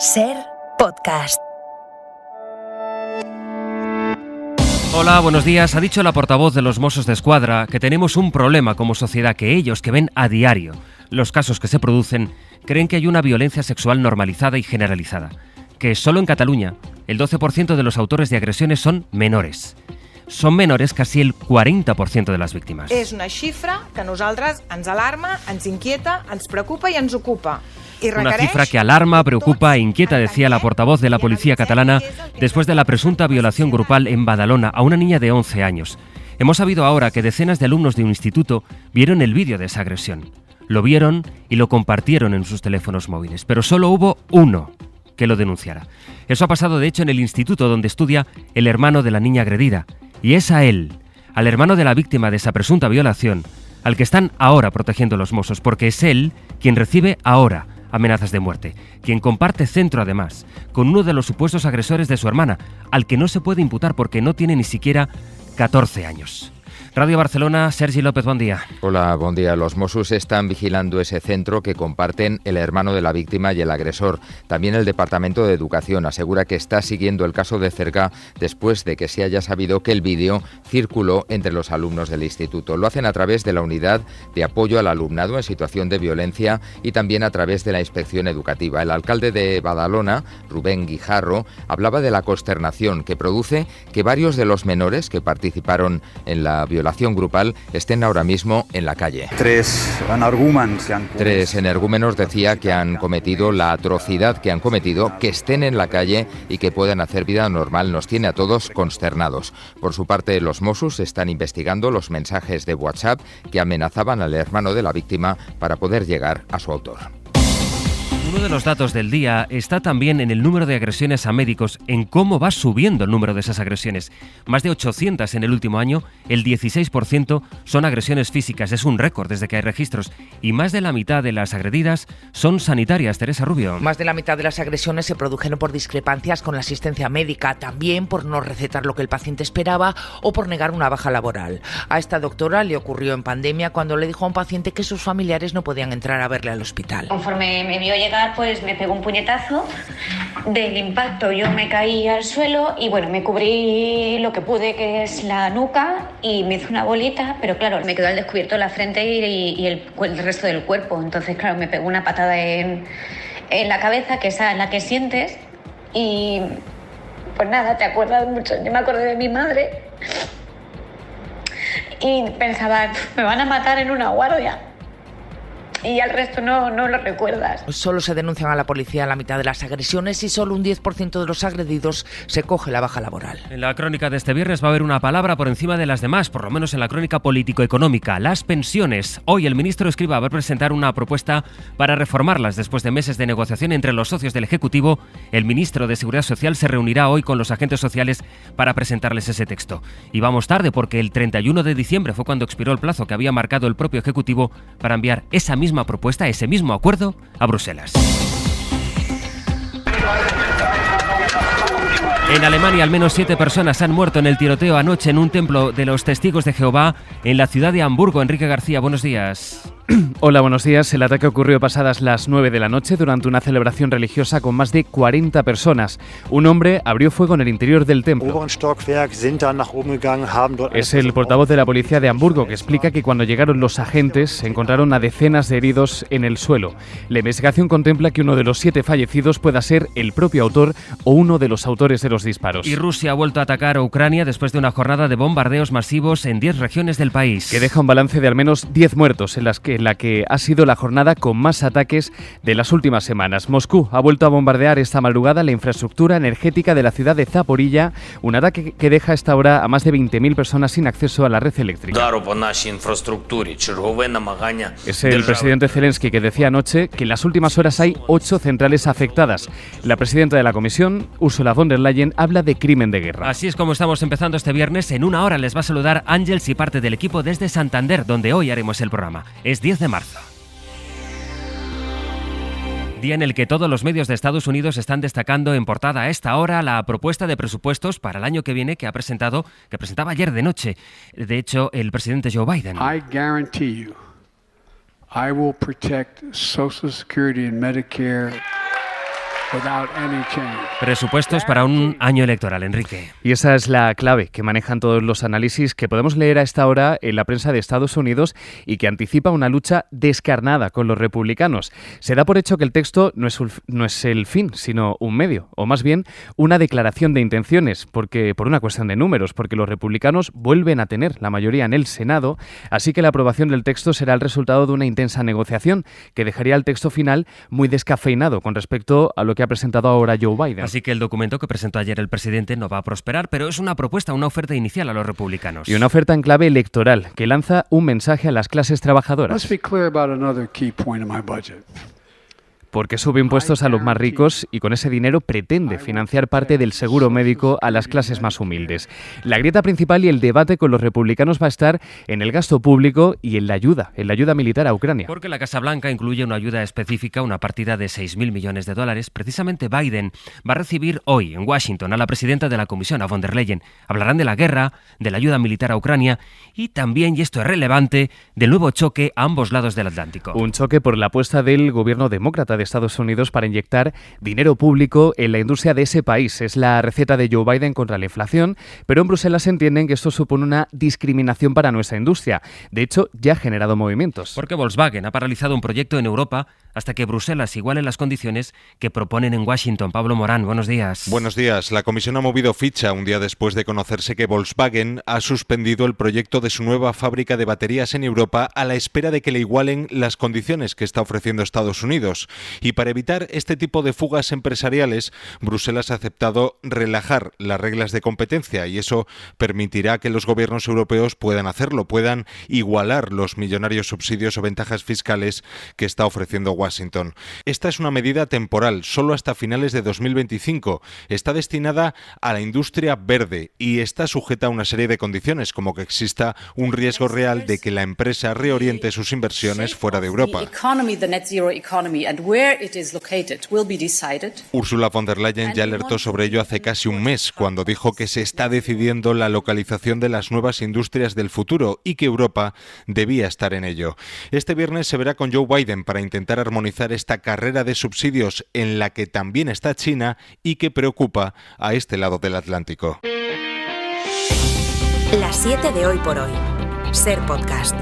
SER Podcast. Hola, buenos días. Ha dicho la portavoz de los Mossos d'Esquadra que tenemos un problema como sociedad, que ellos, que ven a diario los casos que se producen, creen que hay una violencia sexual normalizada y generalizada. Que solo en Cataluña el 12% de los autores de agresiones son menores. Són menores quasi el 40% de les víctimes. És una xifra que a nosaltres ens alarma, ens inquieta, ens preocupa i ens ocupa. Una cifra que alarma, preocupa e inquieta, decía la portavoz de la policía catalana después de la presunta violación grupal en Badalona a una niña de 11 años. Hemos sabido ahora que decenas de alumnos de un instituto vieron el vídeo de esa agresión. Lo vieron y lo compartieron en sus teléfonos móviles, pero solo hubo uno que lo denunciara. Eso ha pasado de hecho en el instituto donde estudia el hermano de la niña agredida. Y es a él, al hermano de la víctima de esa presunta violación, al que están ahora protegiendo los Mossos, porque es él quien recibe ahora amenazas de muerte, quien comparte centro además con uno de los supuestos agresores de su hermana, al que no se puede imputar porque no tiene ni siquiera 14 años. Radio Barcelona, Sergi López, buen día. Hola, buen día. Los Mossos están vigilando ese centro que comparten el hermano de la víctima y el agresor. También el Departamento de Educación asegura que está siguiendo el caso de cerca después de que se haya sabido que el vídeo circuló entre los alumnos del instituto. Lo hacen a través de la Unidad de Apoyo al Alumnado en Situación de Violencia y también a través de la Inspección Educativa. El alcalde de Badalona, Rubén Guijarro, hablaba de la consternación que produce que varios de los menores que participaron en la violación grupal estén ahora mismo en la calle. Tres energúmenos decía que han cometido la atrocidad que han cometido, que estén en la calle y que puedan hacer vida normal nos tiene a todos consternados. Por su parte, los Mossos están investigando los mensajes de WhatsApp que amenazaban al hermano de la víctima para poder llegar a su autor. Uno de los datos del día está también en el número de agresiones a médicos, en cómo va subiendo el número de esas agresiones. Más de 800 en el último año, el 16% son agresiones físicas. Es un récord desde que hay registros. Y más de la mitad de las agredidas son sanitarias. Teresa Rubio. Más de la mitad de las agresiones se produjeron por discrepancias con la asistencia médica, también por no recetar lo que el paciente esperaba o por negar una baja laboral. A esta doctora le ocurrió en pandemia cuando le dijo a un paciente que sus familiares no podían entrar a verle al hospital. Conforme me vio llegar, pues me pegó un puñetazo. Del impacto yo me caí al suelo y bueno, me cubrí lo que pude, que es la nuca, y me hizo una bolita, pero claro, me quedó al descubierto la frente y el resto del cuerpo. Entonces, claro, me pegó una patada en la cabeza, que es la que sientes, y pues nada, te acuerdas mucho. Yo me acordé de mi madre y pensaba, me van a matar en una guardia. Y al resto no lo recuerdas. Solo se denuncian a la policía la mitad de las agresiones y solo un 10% de los agredidos se coge la baja laboral. En la crónica de este viernes va a haber una palabra por encima de las demás, por lo menos en la crónica político-económica, las pensiones. Hoy el ministro Escrivá va a presentar una propuesta para reformarlas. Después de meses de negociación entre los socios del Ejecutivo, el ministro de Seguridad Social se reunirá hoy con los agentes sociales para presentarles ese texto. Y vamos tarde porque el 31 de diciembre fue cuando expiró el plazo que había marcado el propio Ejecutivo para enviar esa misma propuesta, ese mismo acuerdo, a Bruselas. En Alemania, al menos 7 personas han muerto en el tiroteo anoche en un templo de los Testigos de Jehová en la ciudad de Hamburgo. Enrique García, buenos días. Hola, buenos días. El ataque ocurrió pasadas las 9 de la noche durante una celebración religiosa con más de 40 personas. Un hombre abrió fuego en el interior del templo. Es el portavoz de la policía de Hamburgo que explica que cuando llegaron los agentes encontraron a decenas de heridos en el suelo. La investigación contempla que uno de los 7 fallecidos pueda ser el propio autor o uno de los autores de los disparos. Y Rusia ha vuelto a atacar a Ucrania después de una jornada de bombardeos masivos en 10 regiones del país. Que deja un balance de al menos 10 muertos en la que ha sido la jornada con más ataques de las últimas semanas. Moscú ha vuelto a bombardear esta madrugada la infraestructura energética de la ciudad de Zaporilla, un ataque que deja a esta hora a más de 20.000 personas sin acceso a la red eléctrica. Es el presidente Zelensky que decía anoche que en las últimas horas hay 8 centrales afectadas. La presidenta de la Comisión, Ursula von der Leyen, habla de crimen de guerra. Así es como estamos empezando este viernes. En una hora les va a saludar Ángels y parte del equipo desde Santander, donde hoy haremos el programa. Es 10 de marzo. Día en el que todos los medios de Estados Unidos están destacando en portada a esta hora la propuesta de presupuestos para el año que viene que presentaba ayer de noche. De hecho, el presidente Joe Biden. I guarantee you, I will protect Social Security and Medicare Presupuestos para un año electoral, Enrique. Y esa es la clave que manejan todos los análisis que podemos leer a esta hora en la prensa de Estados Unidos y que anticipa una lucha descarnada con los republicanos. Se da por hecho que el texto no es el fin, sino un medio, o más bien una declaración de intenciones, por una cuestión de números, porque los republicanos vuelven a tener la mayoría en el Senado, así que la aprobación del texto será el resultado de una intensa negociación que dejaría el texto final muy descafeinado con respecto a lo que ha presentado ahora Joe Biden. Así que el documento que presentó ayer el presidente no va a prosperar, pero es una propuesta, una oferta inicial a los republicanos. Y una oferta en clave electoral que lanza un mensaje a las clases trabajadoras. Porque sube impuestos a los más ricos y con ese dinero pretende financiar parte del seguro médico a las clases más humildes. La grieta principal y el debate con los republicanos va a estar en el gasto público y en la ayuda militar a Ucrania. Porque la Casa Blanca incluye una ayuda específica, una partida de $6.000 millones. Precisamente Biden va a recibir hoy en Washington a la presidenta de la Comisión, a von der Leyen. Hablarán de la guerra, de la ayuda militar a Ucrania y también, y esto es relevante, del nuevo choque a ambos lados del Atlántico. Un choque por la apuesta del gobierno demócrata de Estados Unidos para inyectar dinero público en la industria de ese país. Es la receta de Joe Biden contra la inflación, pero en Bruselas entienden que esto supone una discriminación para nuestra industria. De hecho, ya ha generado movimientos. Porque Volkswagen ha paralizado un proyecto en Europa hasta que Bruselas iguale las condiciones que proponen en Washington. Pablo Morán, buenos días. Buenos días. La comisión ha movido ficha un día después de conocerse que Volkswagen ha suspendido el proyecto de su nueva fábrica de baterías en Europa a la espera de que le igualen las condiciones que está ofreciendo Estados Unidos. Y para evitar este tipo de fugas empresariales, Bruselas ha aceptado relajar las reglas de competencia y eso permitirá que los gobiernos europeos puedan hacerlo, puedan igualar los millonarios subsidios o ventajas fiscales que está ofreciendo Washington. Esta es una medida temporal, solo hasta finales de 2025. Está destinada a la industria verde y está sujeta a una serie de condiciones, como que exista un riesgo real de que la empresa reoriente sus inversiones fuera de Europa. Ursula von der Leyen ya alertó sobre ello hace casi un mes, cuando dijo que se está decidiendo la localización de las nuevas industrias del futuro y que Europa debía estar en ello. Este viernes se verá con Joe Biden para intentar armonizar esta carrera de subsidios en la que también está China y que preocupa a este lado del Atlántico. Las 7 de Hoy por Hoy. Ser Podcast.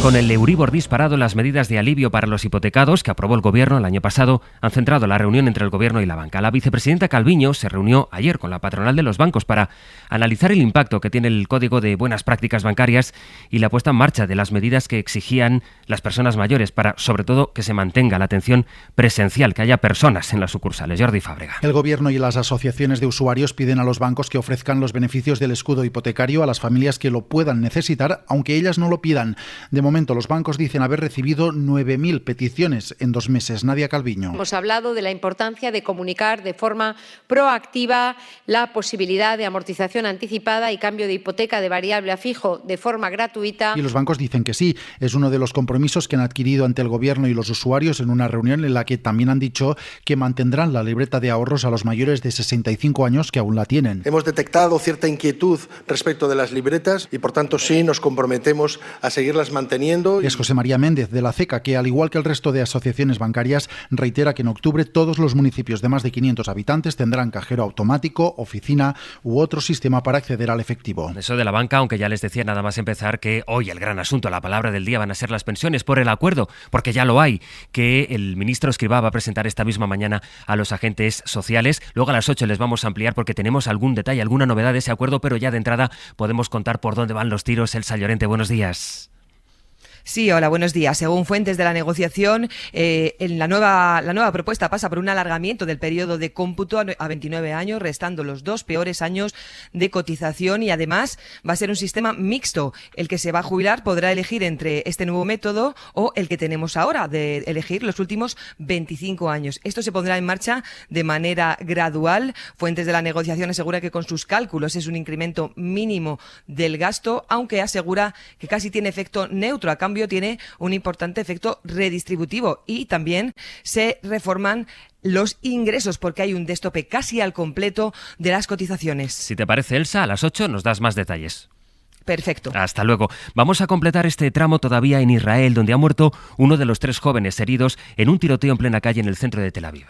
Con el Euribor disparado, las medidas de alivio para los hipotecados que aprobó el Gobierno el año pasado han centrado la reunión entre el Gobierno y la banca. La vicepresidenta Calviño se reunió ayer con la patronal de los bancos para analizar el impacto que tiene el Código de Buenas Prácticas Bancarias y la puesta en marcha de las medidas que exigían las personas mayores para, sobre todo, que se mantenga la atención presencial, que haya personas en las sucursales. Jordi Fábrega. El Gobierno y las asociaciones de usuarios piden a los bancos que ofrezcan los beneficios del escudo hipotecario a las familias que lo puedan necesitar, aunque ellas no lo pidan. De momento, los bancos dicen haber recibido 9.000 peticiones en 2 meses. Nadia Calviño. Hemos hablado de la importancia de comunicar de forma proactiva la posibilidad de amortización anticipada y cambio de hipoteca de variable a fijo de forma gratuita. Y los bancos dicen que sí. Es uno de los compromisos que han adquirido ante el Gobierno y los usuarios en una reunión en la que también han dicho que mantendrán la libreta de ahorros a los mayores de 65 años que aún la tienen. Hemos detectado cierta inquietud respecto de las libretas y, por tanto, sí nos comprometemos a seguirlas manteniendo. Es José María Méndez de la CECA, que al igual que el resto de asociaciones bancarias reitera que en octubre todos los municipios de más de 500 habitantes tendrán cajero automático, oficina u otro sistema para acceder al efectivo. Eso de la banca, aunque ya les decía nada más empezar que hoy el gran asunto, la palabra del día van a ser las pensiones por el acuerdo, porque ya lo hay, que el ministro Escrivá va a presentar esta misma mañana a los agentes sociales. Luego a las 8 les vamos a ampliar porque tenemos algún detalle, alguna novedad de ese acuerdo, pero ya de entrada podemos contar por dónde van los tiros. Elsa Llorente, buenos días. Sí, hola, buenos días. Según fuentes de la negociación, la nueva propuesta pasa por un alargamiento del periodo de cómputo a 29 años, restando los 2 peores años de cotización, y además va a ser un sistema mixto. El que se va a jubilar podrá elegir entre este nuevo método o el que tenemos ahora, de elegir los últimos 25 años. Esto se pondrá en marcha de manera gradual. Fuentes de la negociación aseguran que con sus cálculos es un incremento mínimo del gasto, aunque asegura que casi tiene efecto neutro. A cambio, tiene un importante efecto redistributivo y también se reforman los ingresos porque hay un destope casi al completo de las cotizaciones. Si te parece, Elsa, a las 8 nos das más detalles. Perfecto. Hasta luego. Vamos a completar este tramo todavía en Israel, donde ha muerto uno de los 3 jóvenes heridos en un tiroteo en plena calle en el centro de Tel Aviv.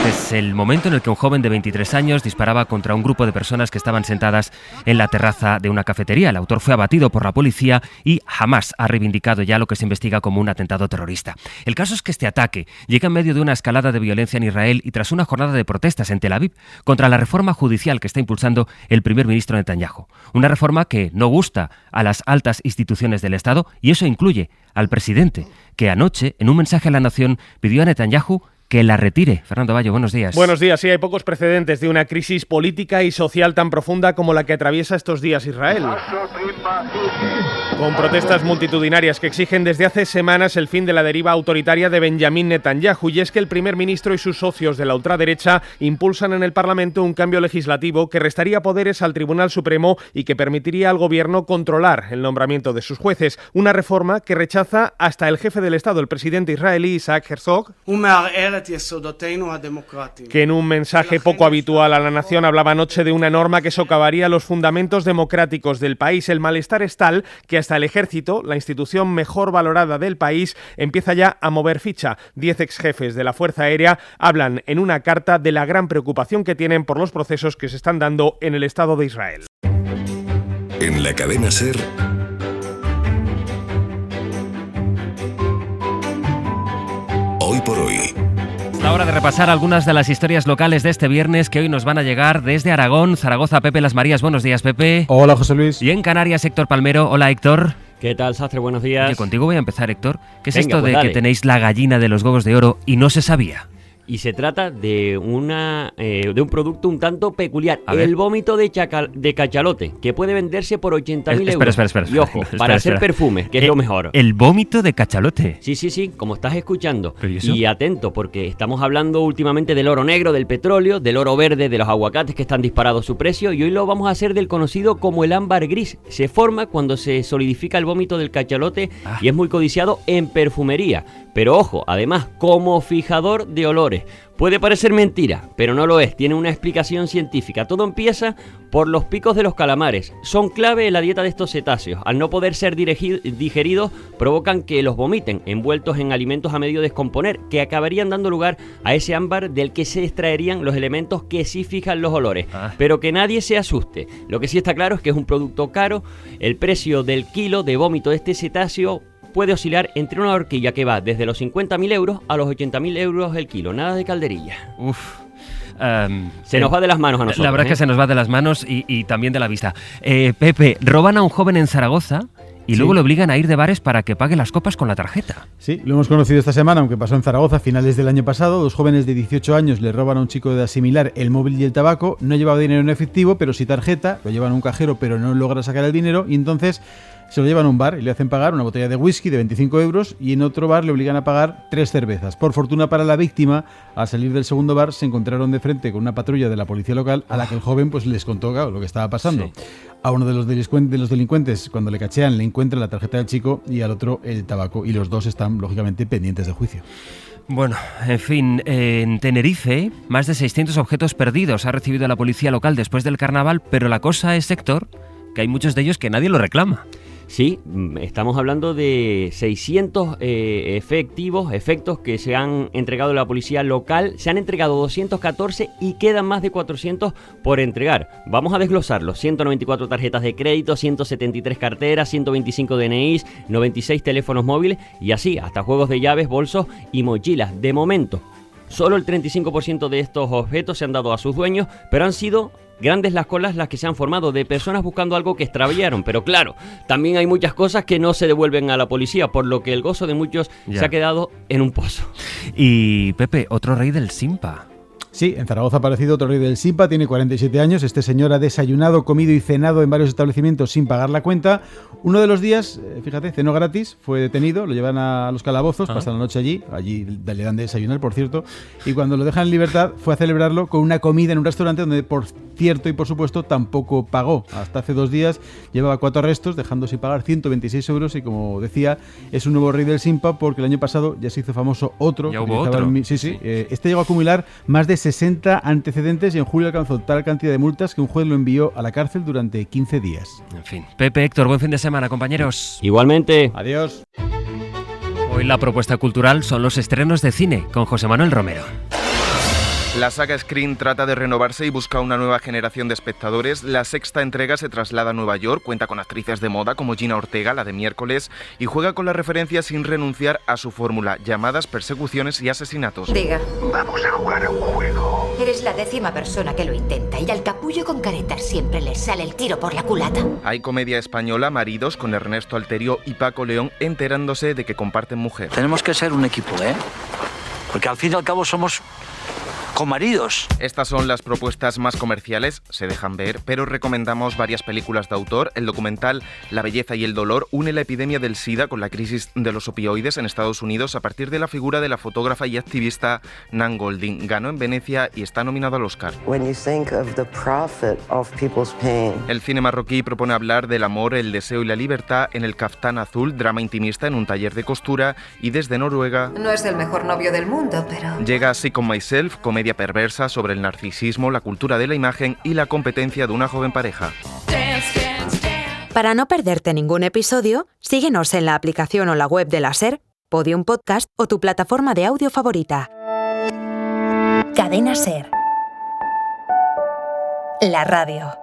Es el momento en el que un joven de 23 años disparaba contra un grupo de personas que estaban sentadas en la terraza de una cafetería. El autor fue abatido por la policía y jamás ha reivindicado ya lo que se investiga como un atentado terrorista. El caso es que este ataque llega en medio de una escalada de violencia en Israel y tras una jornada de protestas en Tel Aviv contra la reforma judicial que está impulsando el primer ministro Netanyahu. Una reforma que no gusta a las altas instituciones del Estado y eso incluye al presidente, que anoche, en un mensaje a la nación, pidió a Netanyahu que la retire. Fernando Bayo, buenos días. Buenos días. Sí, hay pocos precedentes de una crisis política y social tan profunda como la que atraviesa estos días Israel. Con protestas multitudinarias que exigen desde hace semanas el fin de la deriva autoritaria de Benjamín Netanyahu. Y es que el primer ministro y sus socios de la ultraderecha impulsan en el Parlamento un cambio legislativo que restaría poderes al Tribunal Supremo y que permitiría al gobierno controlar el nombramiento de sus jueces. Una reforma que rechaza hasta el jefe del Estado, el presidente israelí Isaac Herzog, que en un mensaje poco habitual a la nación hablaba anoche de una norma que socavaría los fundamentos democráticos del país. El malestar es tal que hasta el ejército, la institución mejor valorada del país, empieza ya a mover ficha. 10 exjefes de la Fuerza Aérea hablan en una carta de la gran preocupación que tienen por los procesos que se están dando en el Estado de Israel. En la cadena SER, Hoy por Hoy. La hora de repasar algunas de las historias locales de este viernes que hoy nos van a llegar desde Aragón, Zaragoza. Pepe Las Marías, buenos días, Pepe. Hola, José Luis. Y en Canarias, Héctor Palmero. Hola, Héctor. ¿Qué tal, Sastre? Buenos días. Oye, contigo voy a empezar, Héctor. ¿Qué es Venga, esto pues de dale. que tenéis la gallina de los huevos de oro y no se sabía? Y se trata de un producto un tanto peculiar, A ver. el vómito de cachalote, que puede venderse por 80.000 euros. Espera. Y ojo, para hacer perfume, que es lo mejor. El vómito de cachalote. Sí, como estás escuchando. ¿Pero y eso? Y atento, porque estamos hablando últimamente del oro negro, del petróleo, del oro verde, de los aguacates que están disparados su precio, y hoy lo vamos a hacer del conocido como el ámbar gris. Se forma cuando se solidifica el vómito del cachalote y es muy codiciado en perfumería. Pero ojo, además, como fijador de olores. Puede parecer mentira, pero no lo es, tiene una explicación científica. Todo empieza por los picos de los calamares. Son clave en la dieta de estos cetáceos. Al no poder ser digeridos, provocan que los vomiten, envueltos en alimentos a medio descomponer, que acabarían dando lugar a ese ámbar del que se extraerían los elementos que sí fijan los olores. Pero que nadie se asuste. Lo que sí está claro es que es un producto caro. El precio del kilo de vómito de este cetáceo puede oscilar entre una horquilla que va desde los 50.000 euros a los 80.000 euros el kilo. Nada de calderilla. Se nos va de las manos a nosotros. La verdad es que se nos va de las manos y también de la vista. Pepe, roban a un joven en Zaragoza y luego le obligan a ir de bares para que pague las copas con la tarjeta. Sí, lo hemos conocido esta semana, aunque pasó en Zaragoza a finales del año pasado. 2 jóvenes de 18 años le roban a un chico de asimilar el móvil y el tabaco. No llevaba dinero en efectivo, pero sí tarjeta. Lo llevan a un cajero, pero no logra sacar el dinero y entonces se lo llevan a un bar y le hacen pagar una botella de whisky de 25 euros y en otro bar le obligan a pagar 3 cervezas. Por fortuna para la víctima, al salir del segundo bar se encontraron de frente con una patrulla de la policía local a la que el joven pues les contó claro, lo que estaba pasando. Sí. A uno de los delincuentes, cuando le cachean, le encuentran la tarjeta del chico y al otro el tabaco. Y los dos están, lógicamente, pendientes de juicio. Bueno, en fin, en Tenerife, más de 600 objetos perdidos ha recibido la policía local después del carnaval, pero la cosa es, Héctor, que hay muchos de ellos que nadie lo reclama. Sí, estamos hablando de 600 efectos que se han entregado a la policía local. Se han entregado 214 y quedan más de 400 por entregar. Vamos a desglosarlos. 194 tarjetas de crédito, 173 carteras, 125 DNIs, 96 teléfonos móviles y así hasta juegos de llaves, bolsos y mochilas. De momento, solo el 35% de estos objetos se han dado a sus dueños, pero han sido grandes las colas las que se han formado de personas buscando algo que extraviaron. Pero claro, también hay muchas cosas que no se devuelven a la policía, por lo que el gozo de muchos se ha quedado en un pozo. Y Pepe, otro rey del Simpa. Sí, en Zaragoza ha aparecido otro rey del Simpa, tiene 47 años. Este señor ha desayunado, comido y cenado en varios establecimientos sin pagar la cuenta. Uno de los días, fíjate, cenó gratis, fue detenido, lo llevan a los calabozos, pasa la noche allí le dan de desayunar, por cierto, y cuando lo dejan en libertad fue a celebrarlo con una comida en un restaurante donde, por cierto y por supuesto, tampoco pagó. Hasta hace 2 días llevaba 4 arrestos, dejando sin pagar 126 euros y, como decía, es un nuevo rey del Simpa porque el año pasado ya se hizo famoso otro. ¿Ya hubo otro? Sí. Este llegó a acumular más de 60 antecedentes y en julio alcanzó tal cantidad de multas que un juez lo envió a la cárcel durante 15 días. En fin. Pepe, Héctor, buen fin de semana, compañeros. Igualmente. Adiós. Hoy la propuesta cultural son los estrenos de cine, con José Manuel Romero. La saga Scream trata de renovarse y busca una nueva generación de espectadores. La sexta entrega se traslada a Nueva York, cuenta con actrices de moda como Gina Ortega, la de Miércoles, y juega con la referencia sin renunciar a su fórmula, llamadas, persecuciones y asesinatos. Diga. Vamos a jugar a un juego. Eres la 10ª persona que lo intenta y al capullo con caretas siempre le sale el tiro por la culata. Hay comedia española, Maridos, con Ernesto Alterio y Paco León, enterándose de que comparten mujer. Tenemos que ser un equipo, ¿eh? Porque al fin y al cabo somos comaridos. Estas son las propuestas más comerciales, se dejan ver, pero recomendamos varias películas de autor. El documental La belleza y el dolor une la epidemia del SIDA con la crisis de los opioides en Estados Unidos a partir de la figura de la fotógrafa y activista Nan Goldin. Ganó en Venecia y está nominado al Oscar. El cine marroquí propone hablar del amor, el deseo y la libertad en El Caftán Azul, drama intimista en un taller de costura, y desde Noruega... No es el mejor novio del mundo, pero... Llega Sick on Myself, comedia perversa sobre el narcisismo, la cultura de la imagen y la competencia de una joven pareja. Para no perderte ningún episodio, síguenos en la aplicación o la web de la SER, Podium Podcast o tu plataforma de audio favorita. Cadena SER. La radio.